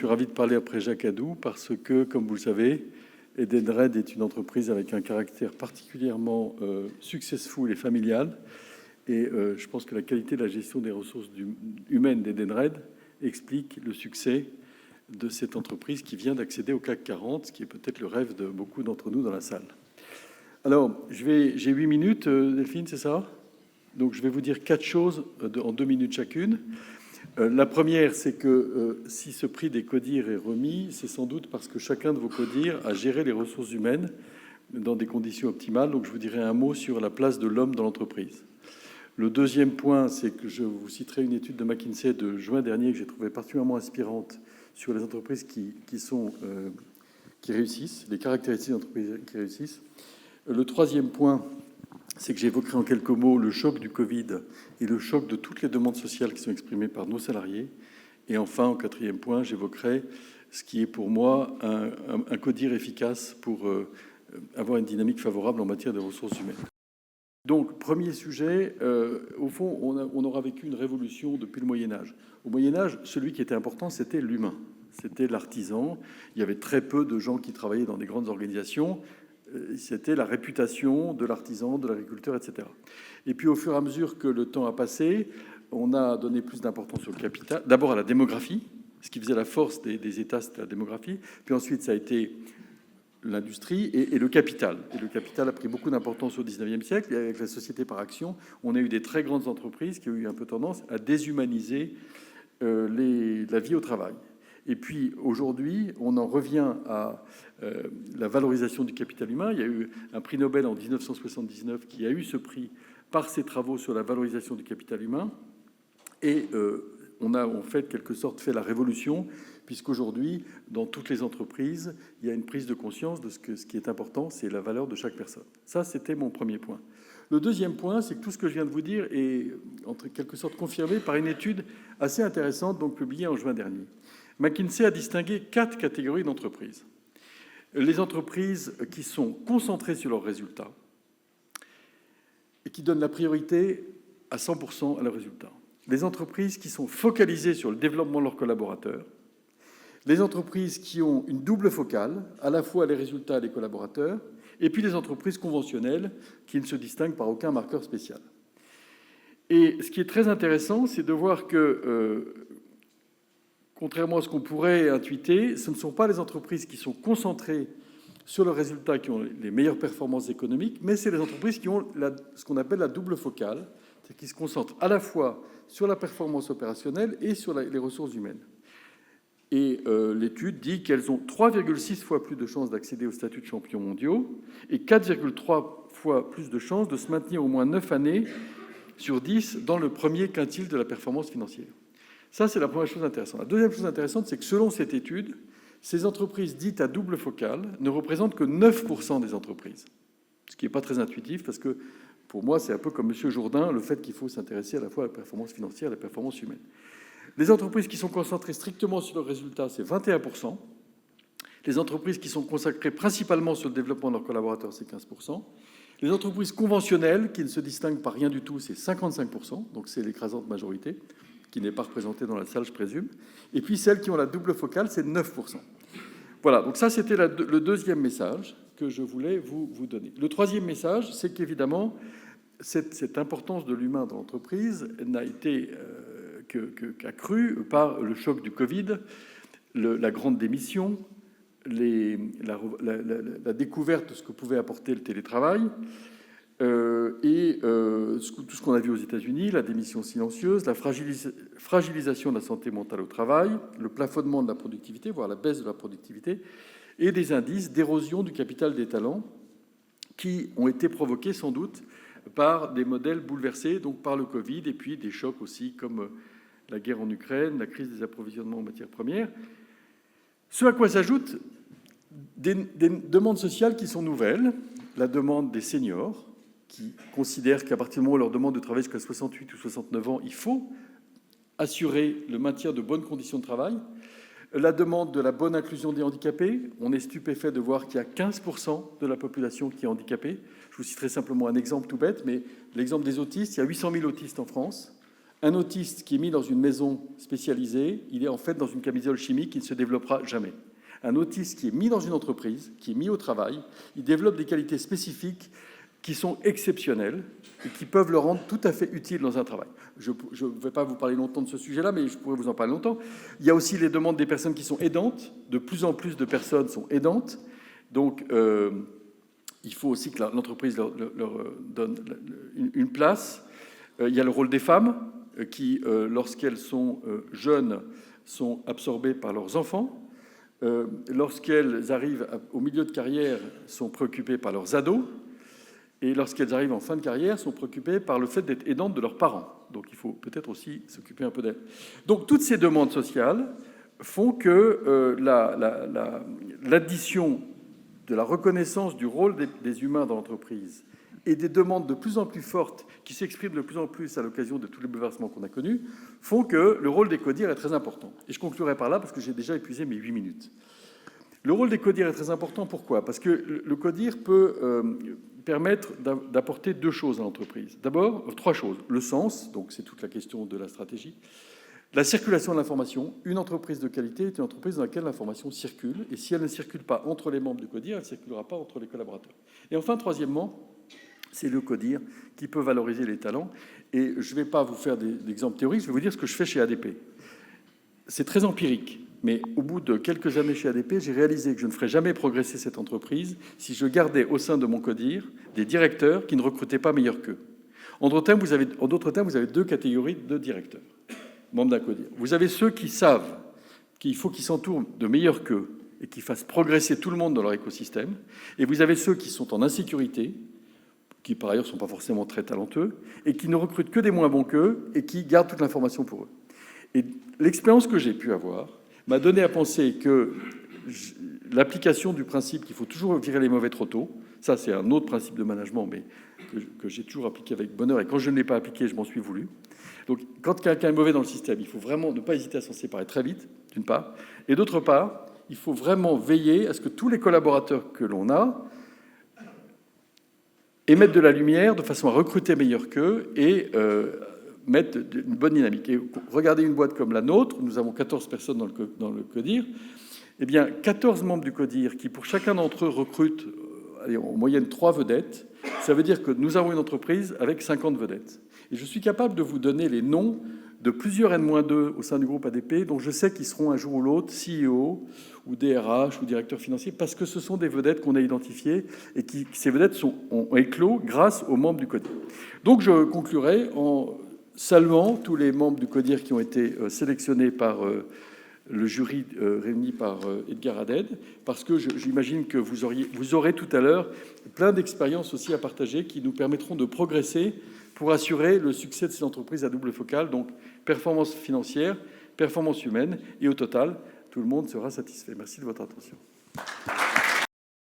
suis ravi de parler après Jacques Adou parce que, comme vous le savez, Edenred est une entreprise avec un caractère particulièrement successful et familial. Et je pense que la qualité de la gestion des ressources humaines d'Edenred explique le succès de cette entreprise qui vient d'accéder au CAC 40, ce qui est peut-être le rêve de beaucoup d'entre nous dans la salle. Alors, j'ai 8 minutes, Delphine, c'est ça? Donc, je vais vous dire 4 choses en 2 minutes chacune. La première, c'est que si ce prix des CODIR est remis, c'est sans doute parce que chacun de vos CODIR a géré les ressources humaines dans des conditions optimales. Donc, je vous dirai un mot sur la place de l'homme dans l'entreprise. Le deuxième point, c'est que je vous citerai une étude de McKinsey de juin dernier que j'ai trouvée particulièrement inspirante sur les entreprises qui réussissent, les caractéristiques d'entreprises qui réussissent. Le troisième point, c'est que j'évoquerai en quelques mots le choc du Covid et le choc de toutes les demandes sociales qui sont exprimées par nos salariés. Et enfin, en quatrième point, j'évoquerai ce qui est pour moi un CODIR efficace pour avoir une dynamique favorable en matière de ressources humaines. Donc, premier sujet, au fond, on aura vécu une révolution depuis le Moyen-Âge. Au Moyen-Âge, celui qui était important, c'était l'humain, c'était l'artisan. Il y avait très peu de gens qui travaillaient dans des grandes organisations. C'était la réputation de l'artisan, de l'agriculteur, etc. Et puis, au fur et à mesure que le temps a passé, on a donné plus d'importance au capital. D'abord à la démographie, ce qui faisait la force des États, c'était la démographie. Puis ensuite, ça a été l'industrie et le capital. Et le capital a pris beaucoup d'importance au XIXe siècle. Et avec la société par action, on a eu des très grandes entreprises qui ont eu un peu tendance à déshumaniser la vie au travail. Et puis aujourd'hui, on en revient à la valorisation du capital humain. Il y a eu un prix Nobel en 1979 qui a eu ce prix par ses travaux sur la valorisation du capital humain. Et on a en fait, quelque sorte, fait la révolution, puisqu'aujourd'hui, dans toutes les entreprises, il y a une prise de conscience de ce qui est important, c'est la valeur de chaque personne. Ça, c'était mon premier point. Le deuxième point, c'est que tout ce que je viens de vous dire est, en quelque sorte, confirmé par une étude assez intéressante, donc publiée en juin dernier. McKinsey a distingué 4 catégories d'entreprises. Les entreprises qui sont concentrées sur leurs résultats et qui donnent la priorité à 100% à leurs résultats. Les entreprises qui sont focalisées sur le développement de leurs collaborateurs. Les entreprises qui ont une double focale, à la fois les résultats et les collaborateurs. Et puis les entreprises conventionnelles qui ne se distinguent par aucun marqueur spécial. Et ce qui est très intéressant, c'est de voir que contrairement à ce qu'on pourrait intuiter, ce ne sont pas les entreprises qui sont concentrées sur leurs résultats qui ont les meilleures performances économiques, mais c'est les entreprises qui ont ce qu'on appelle la double focale, c'est-à-dire qui se concentrent à la fois sur la performance opérationnelle et sur les ressources humaines. Et l'étude dit qu'elles ont 3,6 fois plus de chances d'accéder au statut de champions mondiaux et 4,3 fois plus de chances de se maintenir au moins 9 années sur 10 dans le premier quintile de la performance financière. Ça, c'est la première chose intéressante. La deuxième chose intéressante, c'est que selon cette étude, ces entreprises dites à double focale ne représentent que 9% des entreprises. Ce qui n'est pas très intuitif, parce que pour moi, c'est un peu comme M. Jourdain, le fait qu'il faut s'intéresser à la fois à la performance financière et à la performance humaine. Les entreprises qui sont concentrées strictement sur leurs résultats, c'est 21%. Les entreprises qui sont consacrées principalement sur le développement de leurs collaborateurs, c'est 15%. Les entreprises conventionnelles, qui ne se distinguent par rien du tout, c'est 55%. Donc c'est l'écrasante majorité, qui n'est pas représentée dans la salle, je présume. Et puis celles qui ont la double focale, c'est 9%. Voilà, donc ça, c'était le deuxième message que je voulais vous donner. Le troisième message, c'est qu'évidemment, cette importance de l'humain dans l'entreprise n'a été qu'accrue par le choc du Covid, la grande démission, la découverte de ce que pouvait apporter le télétravail, et tout ce qu'on a vu aux États-Unis, la démission silencieuse, la fragilisation de la santé mentale au travail, le plafonnement de la productivité, voire la baisse de la productivité, et des indices d'érosion du capital des talents qui ont été provoqués sans doute par des modèles bouleversés, donc par le Covid, et puis des chocs aussi comme la guerre en Ukraine, la crise des approvisionnements en matières premières. Ce à quoi s'ajoutent des demandes sociales qui sont nouvelles, la demande des seniors, qui considèrent qu'à partir du moment où on leur demande de travailler jusqu'à 68 ou 69 ans, il faut assurer le maintien de bonnes conditions de travail. La demande de la bonne inclusion des handicapés. On est stupéfait de voir qu'il y a 15% de la population qui est handicapée. Je vous citerai simplement un exemple tout bête, mais l'exemple des autistes. Il y a 800 000 autistes en France. Un autiste qui est mis dans une maison spécialisée, il est en fait dans une camisole chimique qui ne se développera jamais. Un autiste qui est mis dans une entreprise, qui est mis au travail, il développe des qualités spécifiques qui sont exceptionnelles et qui peuvent le rendre tout à fait utile dans un travail. Je ne vais pas vous parler longtemps de ce sujet-là, mais je pourrais vous en parler longtemps. Il y a aussi les demandes des personnes qui sont aidantes. De plus en plus de personnes sont aidantes. Donc, il faut aussi que l'entreprise leur donne une place. Il y a le rôle des femmes qui, lorsqu'elles sont jeunes, sont absorbées par leurs enfants. Lorsqu'elles arrivent au milieu de carrière, sont préoccupées par leurs ados. Et lorsqu'elles arrivent en fin de carrière, sont préoccupées par le fait d'être aidantes de leurs parents. Donc il faut peut-être aussi s'occuper un peu d'elles. Donc toutes ces demandes sociales font que l'addition de la reconnaissance du rôle des humains dans l'entreprise et des demandes de plus en plus fortes qui s'expriment de plus en plus à l'occasion de tous les bouleversements qu'on a connus font que le rôle des CODIR est très important. Et je conclurai par là parce que j'ai déjà épuisé mes 8 minutes. Le rôle des CODIR est très important. Pourquoi ? Parce que le CODIR peut permettre d'apporter deux choses à l'entreprise. D'abord, trois choses. Le sens, donc c'est toute la question de la stratégie. La circulation de l'information. Une entreprise de qualité est une entreprise dans laquelle l'information circule. Et si elle ne circule pas entre les membres du CODIR, elle ne circulera pas entre les collaborateurs. Et enfin, troisièmement, c'est le CODIR qui peut valoriser les talents. Et je ne vais pas vous faire d'exemples théoriques, je vais vous dire ce que je fais chez ADP. C'est très empirique. Mais au bout de quelques années chez ADP, j'ai réalisé que je ne ferais jamais progresser cette entreprise si je gardais au sein de mon CODIR des directeurs qui ne recrutaient pas meilleurs qu'eux. En d'autres termes, vous avez deux catégories de directeurs, membres d'un CODIR. Vous avez ceux qui savent qu'il faut qu'ils s'entourent de meilleurs qu'eux et qui fassent progresser tout le monde dans leur écosystème. Et vous avez ceux qui sont en insécurité, qui par ailleurs ne sont pas forcément très talentueux, et qui ne recrutent que des moins bons qu'eux et qui gardent toute l'information pour eux. Et l'expérience que j'ai pu avoir m'a donné à penser que l'application du principe qu'il faut toujours virer les mauvais trop tôt, ça c'est un autre principe de management, mais que j'ai toujours appliqué avec bonheur, et quand je ne l'ai pas appliqué, je m'en suis voulu. Donc quand quelqu'un est mauvais dans le système, il faut vraiment ne pas hésiter à s'en séparer très vite, d'une part, et d'autre part, il faut vraiment veiller à ce que tous les collaborateurs que l'on a émettent de la lumière de façon à recruter meilleurs qu'eux et mettre une bonne dynamique. Et regardez une boîte comme la nôtre, nous avons 14 personnes dans le CODIR, eh bien 14 membres du CODIR qui, pour chacun d'entre eux, recrutent en moyenne 3 vedettes, ça veut dire que nous avons une entreprise avec 50 vedettes. Et je suis capable de vous donner les noms de plusieurs N-2 au sein du groupe ADP, dont je sais qu'ils seront un jour ou l'autre CEO ou DRH ou directeurs financiers, parce que ce sont des vedettes qu'on a identifiées et qui, ces vedettes ont éclos grâce aux membres du CODIR. Donc je conclurai en saluant tous les membres du CODIR qui ont été sélectionnés par le jury réuni par Edgar Haddad, parce que j'imagine que vous aurez tout à l'heure plein d'expériences aussi à partager qui nous permettront de progresser pour assurer le succès de ces entreprises à double focale, donc performance financière, performance humaine, et au total, tout le monde sera satisfait. Merci de votre attention.